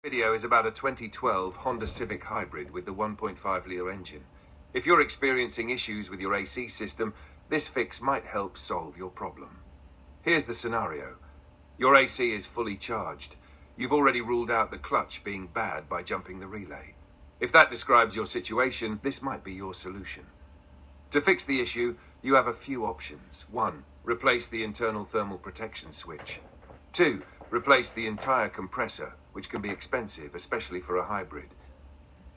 Video is about a 2012 Honda Civic Hybrid with the 1.5-litre engine. If you're experiencing issues with your AC system, this fix might help solve your problem. Here's the scenario. Your AC is fully charged. You've already ruled out the clutch being bad by jumping the relay. If that describes your situation, this might be your solution. To fix the issue, you have a few options. 1. Replace the internal thermal protection switch. 2. Replace the entire compressor, which can be expensive, especially for a hybrid.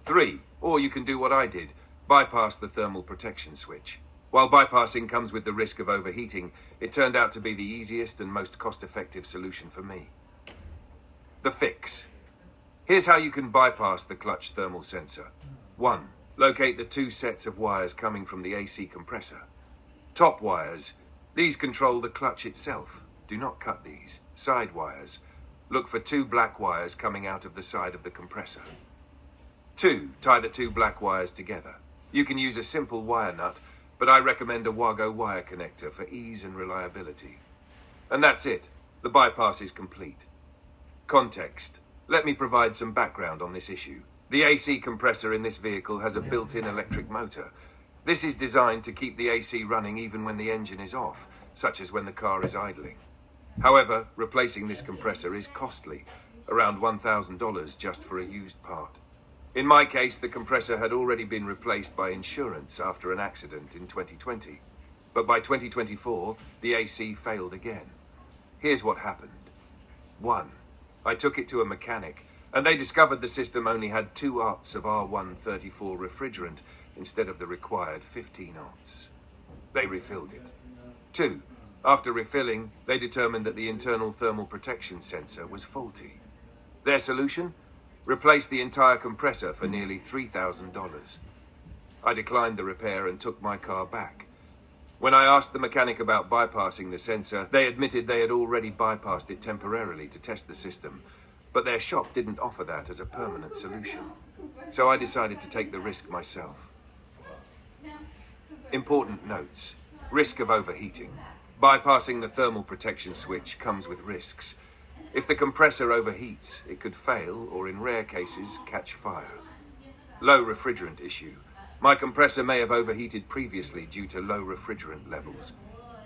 3. Or you can do what I did, bypass the thermal protection switch. While bypassing comes with the risk of overheating, it turned out to be the easiest and most cost-effective solution for me. The fix. Here's how you can bypass the clutch thermal sensor. 1. Locate the 2 sets of wires coming from the AC compressor. Top wires. These control the clutch itself. Do not cut these. Side wires. Look for 2 black wires coming out of the side of the compressor. 2. Tie the 2 black wires together. You can use a simple wire nut, but I recommend a Wago wire connector for ease and reliability. And that's it. The bypass is complete. Context. Let me provide some background on this issue. The AC compressor in this vehicle has a built-in electric motor. This is designed to keep the AC running even when the engine is off, such as when the car is idling. However, replacing this compressor is costly, around $1,000 just for a used part. In my case, the compressor had already been replaced by insurance after an accident in 2020. But by 2024, the AC failed again. Here's what happened. 1. I took it to a mechanic, and they discovered the system only had 2 oz of R134 refrigerant instead of the required 15 oz. They refilled it. 2. After refilling, they determined that the internal thermal protection sensor was faulty. Their solution? Replace the entire compressor for nearly $3,000. I declined the repair and took my car back. When I asked the mechanic about bypassing the sensor, they admitted they had already bypassed it temporarily to test the system, but their shop didn't offer that as a permanent solution. So I decided to take the risk myself. Important notes. Risk of overheating. Bypassing the thermal protection switch comes with risks. If the compressor overheats, it could fail or, in rare cases, catch fire. Low refrigerant issue. My compressor may have overheated previously due to low refrigerant levels.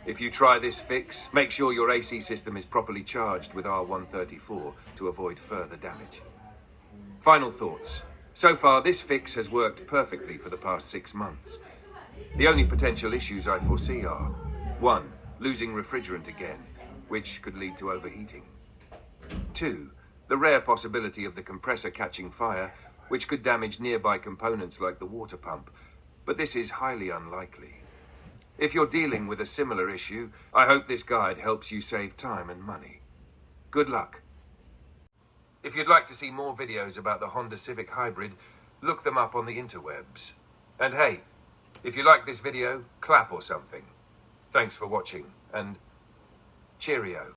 If you try this fix, make sure your AC system is properly charged with R134 to avoid further damage. Final thoughts. So far, this fix has worked perfectly for the past 6 months. The only potential issues I foresee are 1. Losing refrigerant again, which could lead to overheating. 2. The rare possibility of the compressor catching fire, which could damage nearby components like the water pump, but this is highly unlikely. If you're dealing with a similar issue, I hope this guide helps you save time and money. Good luck. If you'd like to see more videos about the Honda Civic Hybrid, look them up on the interwebs. And hey, if you like this video, clap or something. Thanks for watching, and cheerio.